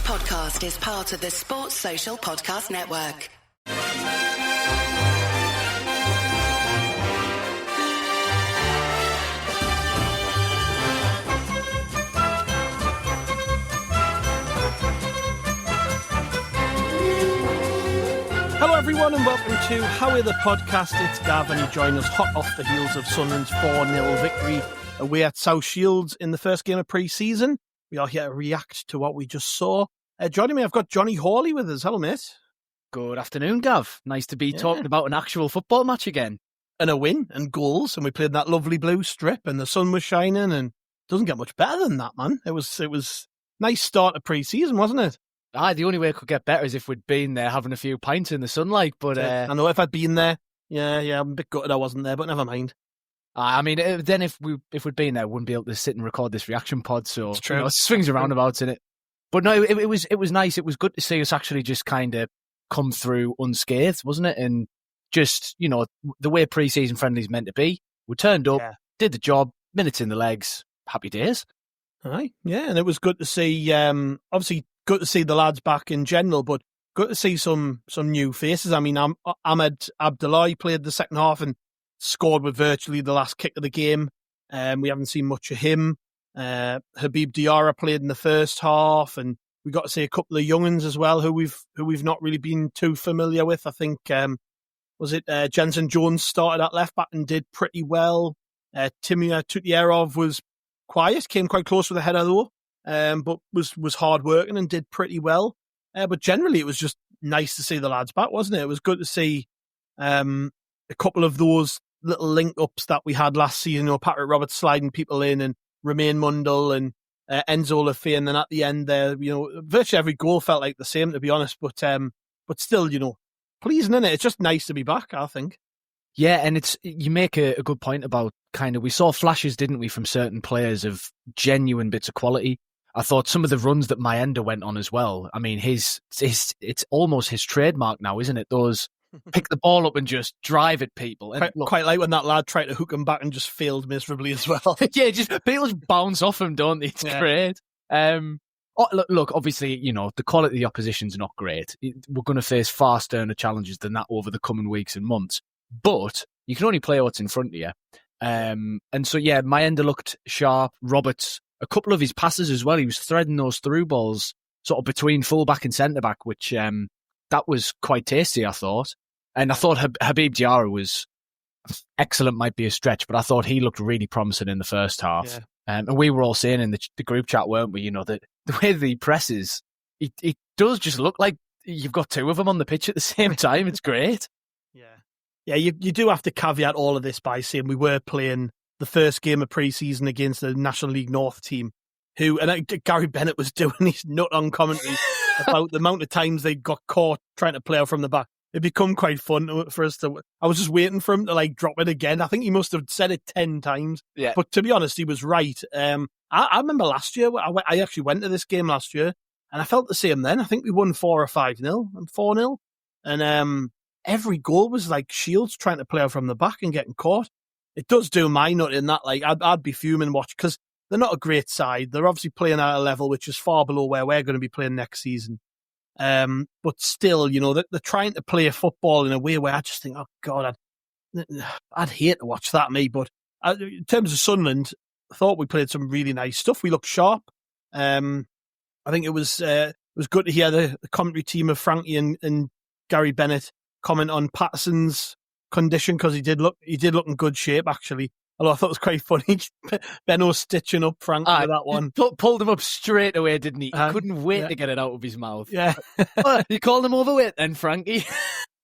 podcast is part of the Sports Social Podcast Network. Hello everyone and welcome to How Are the Podcast. It's Gav and you join us hot off the heels of Sunderland's 4-0 victory away at South Shields in the first game of pre-season. We are here to react to what we just saw. Joining me, I've got Johnny Hawley with us. Hello, mate. Good afternoon, Gav. Nice to be talking about an actual football match again. And a win and goals, and we played that lovely blue strip and the sun was shining and it doesn't get much better than that, man. It was nice start of pre-season, wasn't it? The only way it could get better is if we'd been there having a few pints in the sunlight. But I know if I'd been there, yeah, I'm a bit gutted I wasn't there, but never mind. I mean, then if we'd been there, we wouldn't be able to sit and record this reaction pod. So it's true. Swings and roundabouts in it. But no, it was nice. It was good to see us actually just kind of come through unscathed, wasn't it? And just the way pre-season friendly's meant to be. We turned up, did the job, minutes in the legs, happy days. Aye, yeah, and it was good to see. Obviously, good to see the lads back in general, but good to see some new faces. I mean, Habib Diarra played the second half and scored with virtually the last kick of the game. We haven't seen much of him. Habib Diarra played in the first half, and we got to see a couple of young'uns as well who we've not really been too familiar with. I think Jensen Jones started at left back and did pretty well. Timur Tutierov was quiet, came quite close with a header though, but was hard working and did pretty well. But generally, it was just nice to see the lads back, wasn't it? It was good to see a couple of those little link-ups that we had last season. Paddy Roberts sliding people in and Romain Mundle and Enzo Lafay, and then at the end there, virtually every goal felt like the same, to be honest. But still, pleasing, isn't it? It's just nice to be back, I think. Yeah, and you make a good point about we saw flashes, didn't we, from certain players of genuine bits of quality. I thought some of the runs that Mayenda went on as well. I mean, it's almost his trademark now, isn't it? Those pick the ball up and just drive at people. And quite like when that lad tried to hook him back and just failed miserably as well. Yeah, just people just bounce off him, don't they? It's great. Look, obviously, the quality of the opposition's not great. We're going to face far sterner challenges than that over the coming weeks and months. But you can only play what's in front of you. And so, yeah, Mayenda looked sharp. Roberts, a couple of his passes as well. He was threading those through balls sort of between full-back and centre-back, which that was quite tasty, I thought. And I thought Habib Diarra was excellent, might be a stretch, but I thought he looked really promising in the first half. Yeah. And we were all saying in the group chat, weren't we, that the way that he presses, it does just look like you've got two of them on the pitch at the same time. It's great. Yeah, you do have to caveat all of this by saying we were playing the first game of pre-season against the National League North team, and Gary Bennett was doing his nut on commentary about the amount of times they got caught trying to play out from the back. It become quite fun for us to. I was just waiting for him to drop it again. I think he must have said it 10 times. Yeah. But to be honest, he was right. I remember last year. I actually went to this game last year, and I felt the same then. I think we won 4 or 5-0 and 4-0, and every goal was like Shields trying to play out from the back and getting caught. It does do my nut in that. I'd be fuming watch because they're not a great side. They're obviously playing at a level which is far below where we're going to be playing next season. But still, they're trying to play football in a way where I just think, oh God, I'd hate to watch that, me. But in terms of Sunderland, I thought we played some really nice stuff. We looked sharp. I think it was good to hear the commentary team of Frankie and Gary Bennett comment on Patterson's condition because he did look in good shape actually. Although I thought it was quite funny, Benno stitching up Frankie with that one. Pulled him up straight away, didn't he? He couldn't wait to get it out of his mouth. Yeah. You called him overweight then, Frankie.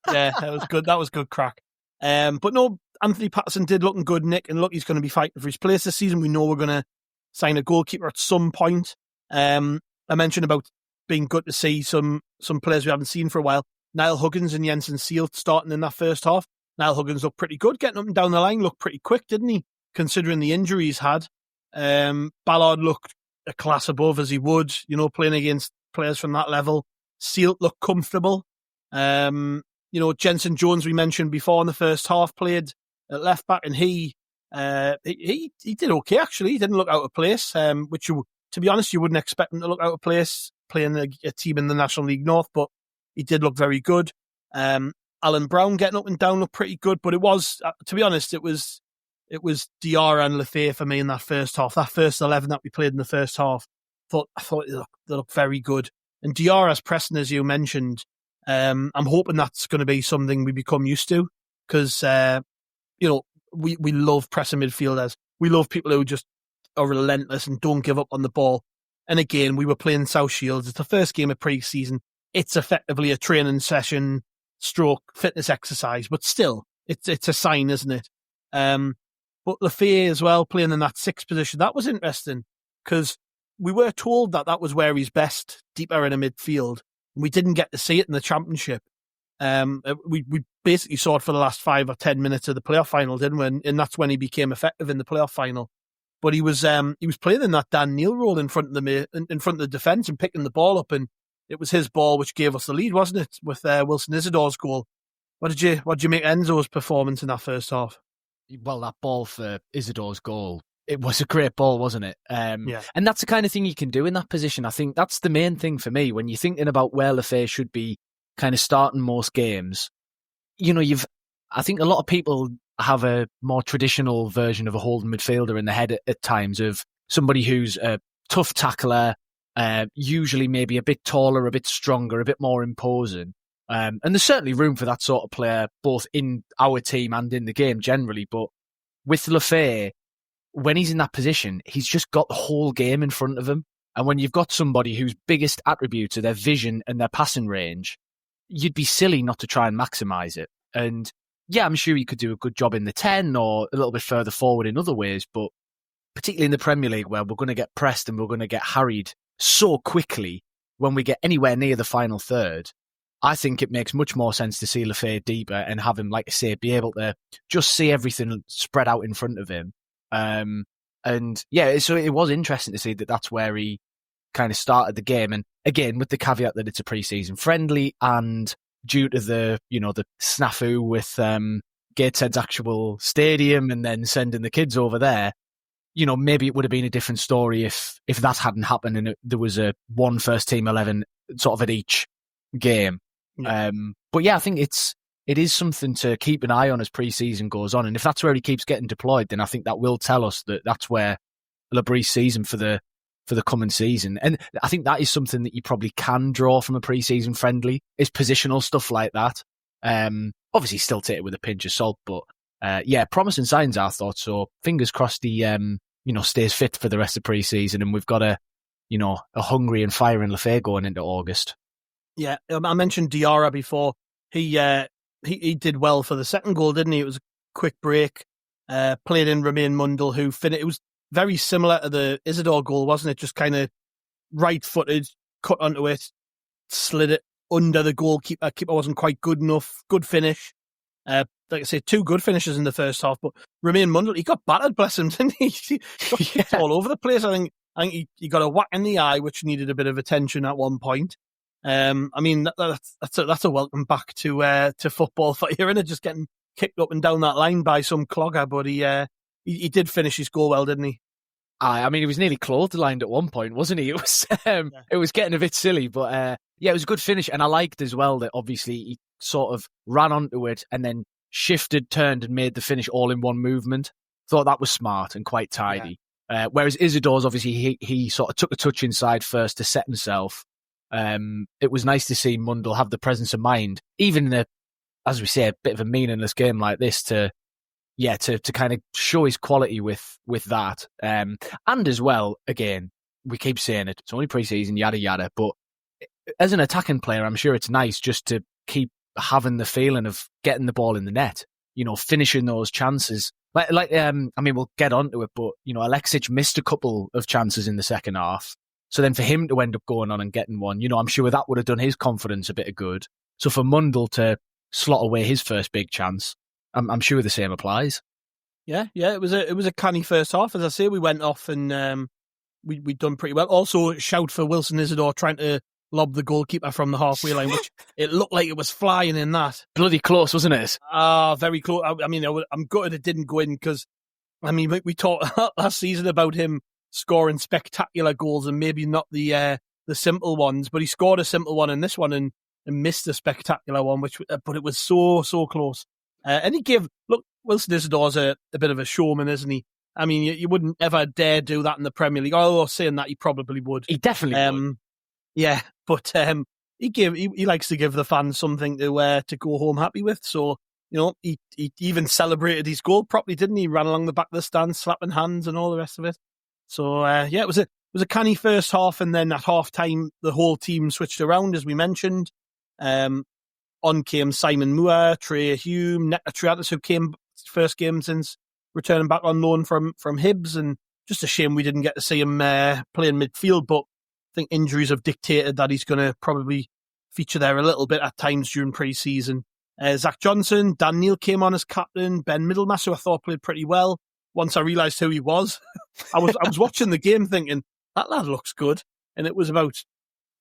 Yeah, that was good. That was good crack. But no, Anthony Patterson did looking good, Nick, and look, he's going to be fighting for his place this season. We know we're going to sign a goalkeeper at some point. I mentioned about being good to see some players we haven't seen for a while. Niall Huggins and Jensen Seelt starting in that first half. Niall Huggins looked pretty good, getting up and down the line, looked pretty quick, didn't he? Considering the injury he's had. Ballard looked a class above as he would, playing against players from that level. Seelt looked comfortable. Jensen Jones, we mentioned before in the first half, played at left back, and he did okay actually. He didn't look out of place, which to be honest, you wouldn't expect him to look out of place playing a team in the National League North, but he did look very good. Alan Brown getting up and down looked pretty good, but it was, to be honest, it was Diarra and Lefebvre for me in that first half. That first 11 that we played in the first half, I thought they looked very good. And Diarra's pressing, as you mentioned, I'm hoping that's going to be something we become used to, because we love pressing midfielders. We love people who just are relentless and don't give up on the ball. And again, we were playing South Shields. It's the first game of pre-season. It's effectively a training session stroke fitness exercise, but still, it's a sign, isn't it? But Lefebvre as well, playing in that sixth position, that was interesting, because we were told that was where he's best, deeper in a midfield. We didn't get to see it in the Championship. We basically saw it for the last 5 or 10 minutes of the playoff final, didn't we? And that's when he became effective in the playoff final. But he was playing in that Dan Neil role in front of the defence and picking the ball up, and it was his ball which gave us the lead, wasn't it? With Wilson Isidor's goal. What did you make Enzo's performance in that first half? Well, that ball for Isidor's goal, it was a great ball, wasn't it? Yeah. And that's the kind of thing you can do in that position. I think that's the main thing for me when you're thinking about where Lefebvre should be kind of starting most games. I think a lot of people have a more traditional version of a holding midfielder in the head at times, of somebody who's a tough tackler, usually maybe a bit taller, a bit stronger, a bit more imposing. And there's certainly room for that sort of player, both in our team and in the game generally. But with Lefebvre, when he's in that position, he's just got the whole game in front of him. And when you've got somebody whose biggest attributes are their vision and their passing range, you'd be silly not to try and maximise it. And yeah, I'm sure he could do a good job in the 10 or a little bit further forward in other ways, but particularly in the Premier League, where we're going to get pressed and we're going to get harried so quickly when we get anywhere near the final third, I think it makes much more sense to see Lefebvre deeper and have him, like I say, be able to just see everything spread out in front of him. And yeah, so it was interesting to see that that's where he kind of started the game. And again, with the caveat that it's a pre-season friendly, and due to the snafu with Gateshead's actual stadium and then sending the kids over there, maybe it would have been a different story if that hadn't happened and there was a one first team 11 sort of at each game. Yeah. But yeah, I think it is something to keep an eye on as pre-season goes on. And if that's where he keeps getting deployed, then I think that will tell us that that's where Labrie sees him for the coming season. And I think that is something that you probably can draw from a pre-season friendly, is positional stuff like that. Obviously still take it with a pinch of salt, but yeah, promising signs, I thought. So fingers crossed he stays fit for the rest of pre-season, and we've got a hungry and firing Lefebvre going into August. Yeah, I mentioned Diarra before. He did well for the second goal, didn't he? It was a quick break. Played in Romain Mundle, who finished. It was very similar to the Isidor goal, wasn't it? Just kind of right-footed, cut onto it, slid it under the goalkeeper. Keeper wasn't quite good enough. Good finish. Like I say, 2 good finishes in the first half. But Romain Mundle, he got battered, bless him, didn't he? He got kicked all over the place. I think he got a whack in the eye, which needed a bit of attention at one point. I mean, that's a welcome back to football for you, isn't it? Just getting kicked up and down that line by some clogger, but he did finish his goal well, didn't he? I mean, he was nearly clotheslined at one point, wasn't he? It was It was getting a bit silly, but yeah, it was a good finish. And I liked as well that obviously he sort of ran onto it and then shifted, turned and made the finish all in one movement. Thought that was smart and quite tidy. Yeah. Whereas Isidor's, obviously, he sort of took a touch inside first to set himself. It was nice to see Mundle have the presence of mind, even in as we say, a bit of a meaningless game like this, to kind of show his quality with that. And as well, again, we keep saying it, it's only pre-season, yada yada, but as an attacking player, I'm sure it's nice just to keep having the feeling of getting the ball in the net, finishing those chances. I mean, we'll get onto it, but Aleksic missed a couple of chances in the second half. So then for him to end up going on and getting one, I'm sure that would have done his confidence a bit of good. So for Mundle to slot away his first big chance, I'm sure the same applies. Yeah, it was a canny first half. As I say, we went off and we'd done pretty well. Also, shout for Wilson Isidor trying to lob the goalkeeper from the halfway line, which it looked like it was flying in that. Bloody close, wasn't it? Very close. I mean, I'm gutted it didn't go in because, I mean, we talked last season about him scoring spectacular goals and maybe not the the simple ones, but he scored a simple one in this one and missed a spectacular one, but it was so close. And he gave, look, Wilson Isidor's a bit of a showman, isn't he? I mean, you wouldn't ever dare do that in the Premier League. Although saying that, he probably would. He definitely would. Yeah, but he likes to give the fans something to go home happy with. So, he even celebrated his goal properly, didn't he? Ran along the back of the stand, slapping hands and all the rest of it. So, it was a canny first half, and then at half time, the whole team switched around, as we mentioned. On came Simon Moore, Trey Hume, Neto Triatis, who came first game since returning back on loan from Hibs, and just a shame we didn't get to see him play in midfield, but I think injuries have dictated that he's going to probably feature there a little bit at times during pre-season. Zach Johnson, Dan Neil came on as captain, Ben Middlemass, who I thought played pretty well. Once I realised who he was, I was watching the game thinking, that lad looks good. And it was about,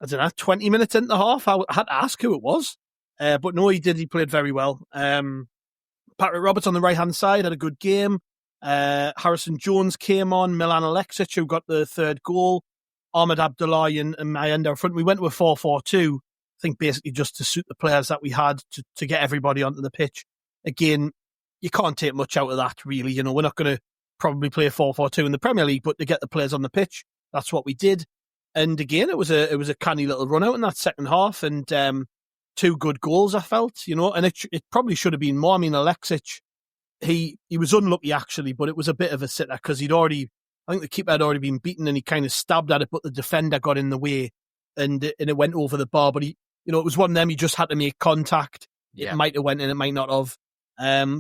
20 minutes into the half. I had to ask who it was. But no, he did. He played very well. Paddy Roberts on the right-hand side had a good game. Harrison Jones came on. Milan Aleksic, who got the third goal. Ahmed Abdullahi and Mayenda up front. We went to a 4-4-2, I think basically just to suit the players that we had to get everybody onto the pitch. Again, you can't take much out of that, really. We're not going to probably play a 4-4-2 in the Premier League, but to get the players on the pitch, that's what we did. And again, it was a canny little run out in that second half, and two good goals, I felt, and it probably should have been more. I mean, Aleksic, he was unlucky actually, but it was a bit of a sitter because I think the keeper had already been beaten and he kind of stabbed at it, but the defender got in the way and it went over the bar. But it was one of them, he just had to make contact. Yeah. It might have went in, it might not have.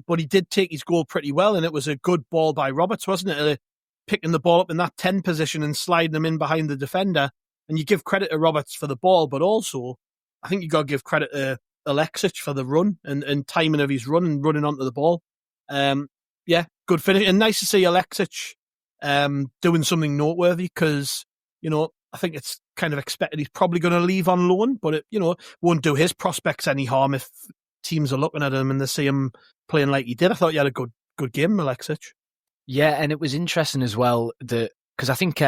But he did take his goal pretty well, and it was a good ball by Roberts, wasn't it? Picking the ball up in that 10 position and sliding him in behind the defender. And you give credit to Roberts for the ball, but also I think you got to give credit to Aleksic for the run and timing of his run and running onto the ball. Good finish. And nice to see Aleksic doing something noteworthy because, I think it's kind of expected he's probably going to leave on loan, but it, won't do his prospects any harm if teams are looking at him and they see him playing like he did. I thought he had a good game, Aleksic. Yeah, and it was interesting as well that, because I think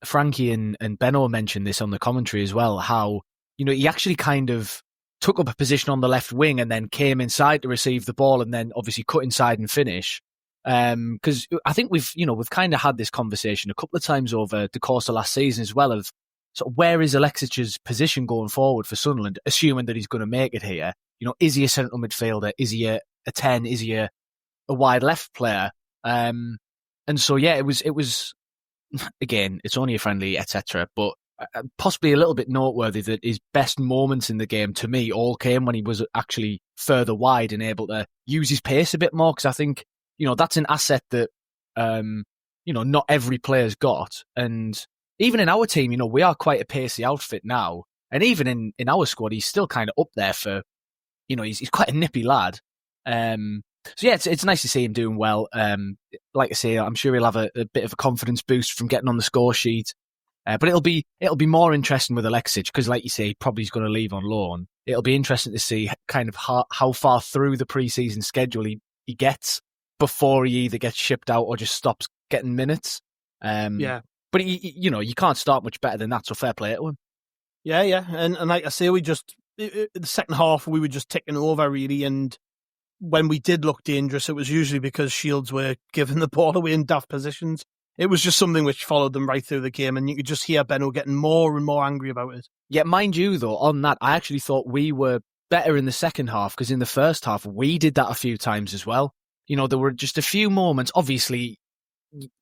Frankie and Benno mentioned this on the commentary as well, how, he actually kind of took up a position on the left wing and then came inside to receive the ball and then obviously cut inside and finish. Because I think we've kind of had this conversation a couple of times over the course of last season as well of sort of where is Aleksic's position going forward for Sunderland, assuming that he's going to make it here. Is he a central midfielder? Is he a 10? Is he a wide left player? And so, yeah, it was again, it's only a friendly, etc. But possibly a little bit noteworthy that his best moments in the game, to me, all came when he was actually further wide and able to use his pace a bit more. Because I think, that's an asset that, not every player's got. And even in our team, we are quite a pacey outfit now. And even in our squad, he's still kind of up there for, he's quite a nippy lad. So yeah, it's nice to see him doing well. Like I say, I'm sure he'll have a bit of a confidence boost from getting on the score sheet. But it'll be more interesting with Aleksic because, like you say, probably he's going to leave on loan. It'll be interesting to see kind of how far through the pre-season schedule he gets before he either gets shipped out or just stops getting minutes. But you can't start much better than that. So fair play to him. Yeah, and like I say, the second half we were just ticking over really, and when we did look dangerous, it was usually because Shields were giving the ball away in daft positions. It was just something which followed them right through the game, and you could just hear Benno getting more and more angry about it. Yeah, mind you, though, on that, I actually thought we were better in the second half, because in the first half, we did that a few times as well. There were just a few moments. Obviously,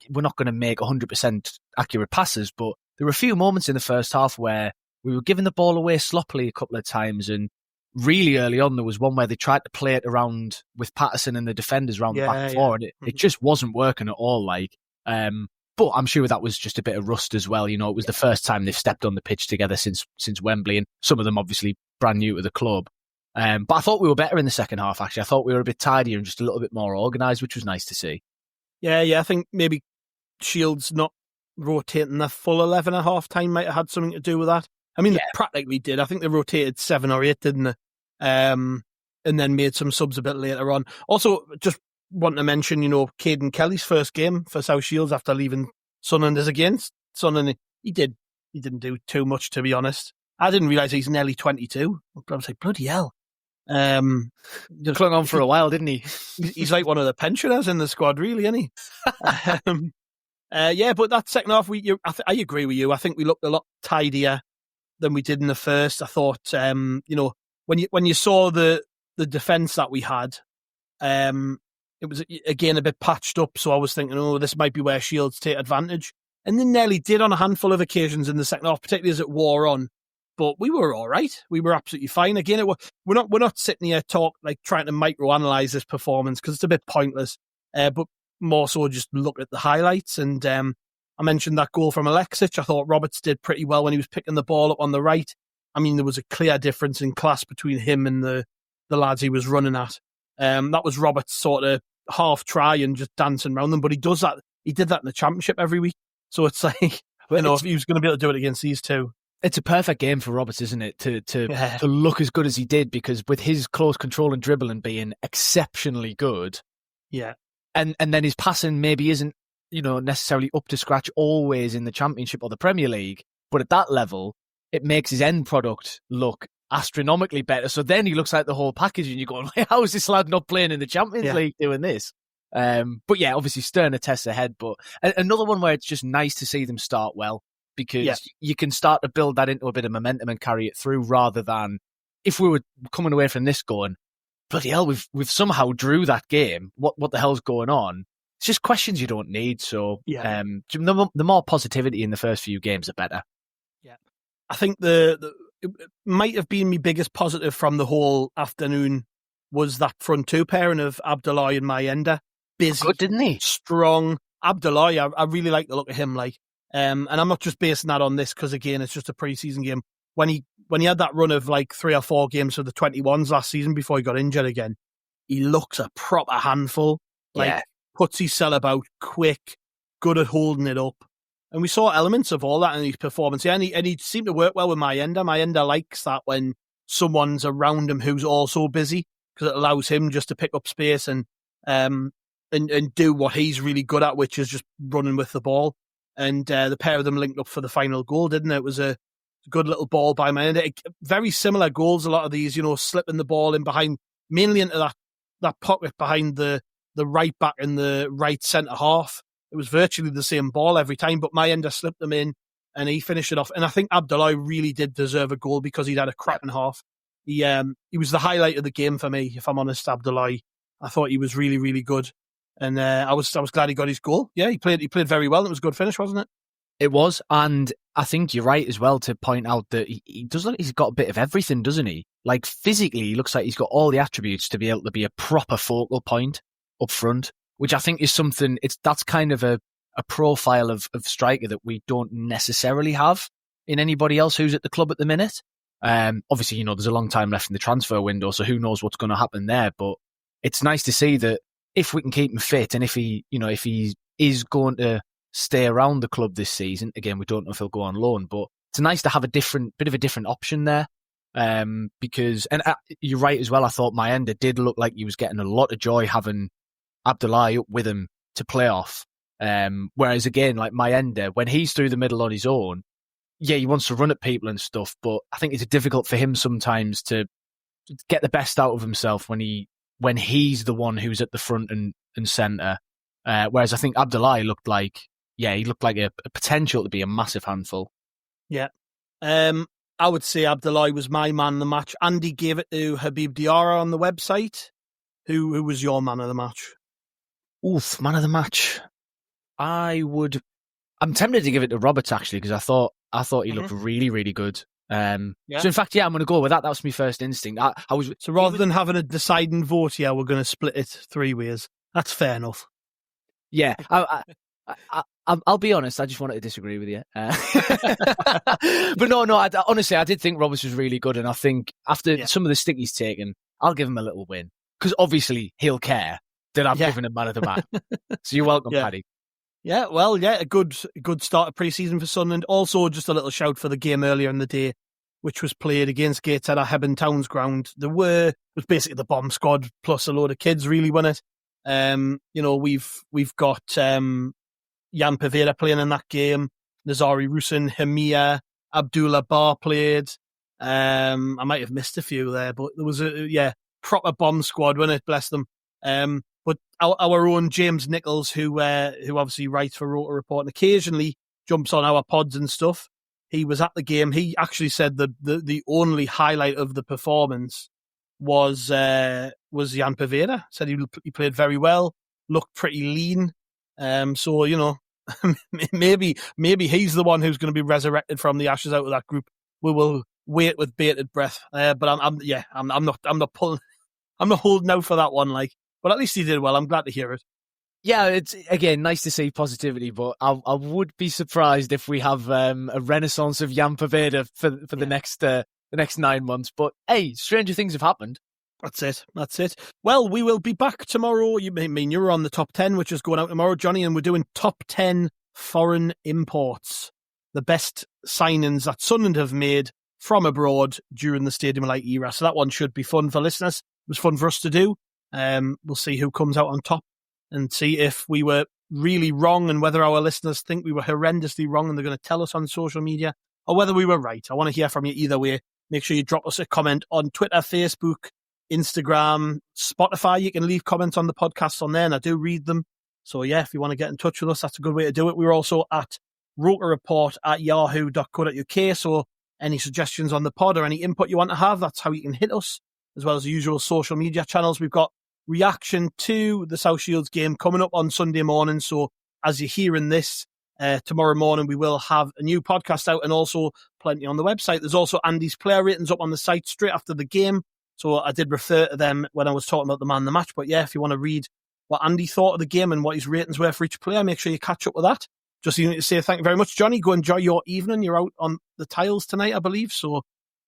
we're not going to make 100% accurate passes, but there were a few moments in the first half where we were giving the ball away sloppily a couple of times, and really early on, there was one where they tried to play it around with Patterson and the defenders around the back four, and it just wasn't working at all. But I'm sure that was just a bit of rust as well. It was the first time they've stepped on the pitch together since Wembley, and some of them obviously brand new to the club. But I thought we were better in the second half, actually. I thought we were a bit tidier and just a little bit more organised, which was nice to see. Yeah, I think maybe Shields not rotating the full 11 at half time might have had something to do with that. I mean, They practically did. I think they rotated 7 or 8, didn't they? And then made some subs a bit later on. Also, just want to mention, Caden Kelly's first game for South Shields after leaving Sunderland is against Sunderland. He did he didn't do too much, to be honest. I didn't realise he's nearly 22. I was like, bloody hell. Clung on for a while, didn't he? He's like one of the pensioners in the squad, really, isn't he? But that second half, I agree with you. I think we looked a lot tidier than we did in the first. I thought, when you saw the defence that we had, it was again a bit patched up. So I was thinking, this might be where Shields take advantage, and they nearly did on a handful of occasions in the second half, particularly as it wore on. But we were all right. We were absolutely fine. Again, we're not sitting here trying to microanalyze this performance because it's a bit pointless. But more so just look at the highlights. And I mentioned that goal from Aleksic. I thought Roberts did pretty well when he was picking the ball up on the right. I mean, there was a clear difference in class between him and the lads he was running at. That was Roberts' sort of half try and just dancing around them. But he does that. He did that in the Championship every week. So it's like, if he was going to be able to do it against these two. It's a perfect game for Roberts, isn't it? To look as good as he did, because with his close control and dribbling being exceptionally good. Yeah. And then his passing maybe isn't, necessarily up to scratch always in the Championship or the Premier League, but at that level, it makes his end product look astronomically better. So then he looks like the whole package, and you're going, how is this lad not playing in the Champions League doing this? But yeah, obviously sterner tests ahead, but another one where it's just nice to see them start well, because you can start to build that into a bit of momentum and carry it through, rather than if we were coming away from this going, bloody hell, we've somehow drew that game. What the hell's going on? It's just questions you don't need. So the more positivity in the first few games, the better. Yeah, I think it might have been my biggest positive from the whole afternoon was that front two pairing of Abdullahi and Mayenda. Busy, good, didn't he? Strong. Abdullahi, I really like the look of him. And I'm not just basing that on this because, again, it's just a pre-season game. When he had that run of 3 or 4 games for the 21s last season before he got injured again, he looks a proper handful. Puts his cell about, quick, good at holding it up. And we saw elements of all that in his performance. Yeah, and he seemed to work well with Mayenda. Mayenda likes that when someone's around him who's also busy, because it allows him just to pick up space and do what he's really good at, which is just running with the ball. And the pair of them linked up for the final goal, didn't it? It was a good little ball by Mayenda. Very similar goals, a lot of these, slipping the ball in behind, mainly into that pocket behind the right back and the right centre half. It was virtually the same ball every time, but Mayenda slipped them in and he finished it off. And I think Abdullahi really did deserve a goal because he'd had a cracking half. He was the highlight of the game for me, if I'm honest, Abdullahi. I thought he was really, really good. And I was glad he got his goal. Yeah, he played very well. It was a good finish, wasn't it? It was, and I think you're right as well to point out that he does look, he's got a bit of everything, doesn't he? Physically, he looks like he's got all the attributes to be able to be a proper focal point up front, which I think is something. That's kind of a profile of striker that we don't necessarily have in anybody else who's at the club at the minute. Obviously, there's a long time left in the transfer window, so who knows what's going to happen there. But it's nice to see that if we can keep him fit, and if he is going to stay around the club this season, again, we don't know if he'll go on loan, but it's nice to have a bit of a different option there. Because you're right as well. I thought Mayenda did look like he was getting a lot of joy having Abdullahi up with him to play off. Whereas again, like Mayenda, when he's through the middle on his own, he wants to run at people and stuff, but I think it's difficult for him sometimes to get the best out of himself when he's the one who's at the front and centre. Whereas I think Abdullahi looked like a potential to be a massive handful. Yeah. I would say Abdullahi was my man of the match. Andy gave it to Habib Diarra on the website. Who was your man of the match? Oof, man of the match. I'm tempted to give it to Roberts, actually, because I thought he looked really, really good. So in fact, I'm going to go with that. That was my first instinct. So rather than having a deciding vote, we're going to split it 3 ways. That's fair enough. Yeah, I'll be honest. I just wanted to disagree with you, but no. Honestly, I did think Roberts was really good, and I think after some of the stick he's taken, I'll give him a little win because obviously he'll care that I'm giving him man of the match. So you're welcome, Paddy. Yeah, well, a good start of pre-season for Sunderland. Also, just a little shout for the game earlier in the day, which was played against Gateshead at Hebburn Town's ground. It was basically the bomb squad plus a load of kids really won it. We've got Jan Pavera playing in that game, Nazari Rusin, Hamia, Abdullah Bar played. I might have missed a few there, but there was a proper bomb squad, wasn't it? Bless them. But our own James Nichols, who obviously writes for Rotor Report and occasionally jumps on our pods and stuff, he was at the game. He actually said the only highlight of the performance was Jan Poveda. Said he played very well, looked pretty lean. So maybe he's the one who's going to be resurrected from the ashes out of that group. We will wait with bated breath. But I'm not holding out for that one. But at least he did well. I'm glad to hear it. Yeah, it's again nice to see positivity, but I would be surprised if we have a renaissance of Jan Poveda for the next 9 months. But hey, stranger things have happened. That's it. Well, we will be back tomorrow. You're on the top 10, which is going out tomorrow, Johnny, and we're doing top 10 foreign imports, the best signings that Sunderland have made from abroad during the Stadium Light era. So that one should be fun for listeners. It was fun for us to do. We'll see who comes out on top and see if we were really wrong and whether our listeners think we were horrendously wrong and they're going to tell us on social media, or whether we were right. I want to hear from you either way. Make sure you drop us a comment on Twitter, Facebook, Instagram, Spotify. You can leave comments on the podcast on there, and I do read them. So yeah, if you want to get in touch with us, that's a good way to do it. We're also at rotorreport@yahoo.co.uk. So any suggestions on the pod or any input you want to have, that's how you can hit us, as well as the usual social media channels. We've got reaction to the South Shields game coming up on Sunday morning. So as you're hearing this, tomorrow morning we will have a new podcast out and also plenty on the website. There's also Andy's player ratings up on the site straight after the game. So I did refer to them when I was talking about the man of the match. But yeah, if you want to read what Andy thought of the game and what his ratings were for each player, make sure you catch up with that. Just need to say thank you very much, Johnny. Go enjoy your evening. You're out on the tiles tonight, I believe. So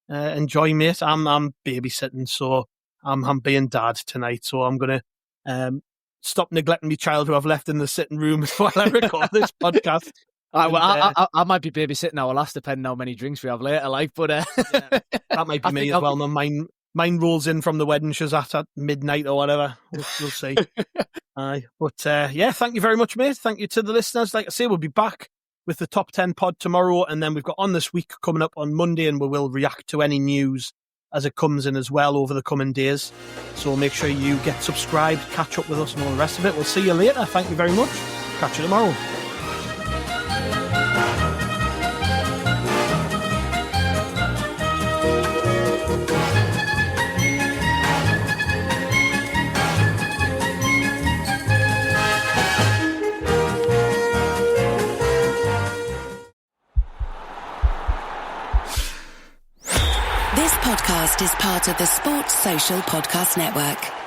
enjoy, mate. I'm babysitting, so I'm being dad tonight. So I'm going to stop neglecting my child who I've left in the sitting room while I record this podcast. I might be babysitting our last, depending how many drinks we have later. But that might be me as well. No, mine rolls in from the wedding she's at midnight or whatever. We'll see. But thank you very much, mate. Thank you to the listeners. Like I say, we'll be back with the top 10 pod tomorrow, and then we've got On This Week coming up on Monday, and we will react to any news as it comes in as well over the coming days. So make sure you get subscribed, catch up with us and all the rest of it. We'll see you later. Thank you very much. Catch you tomorrow. This podcast is part of the Sports Social Podcast Network.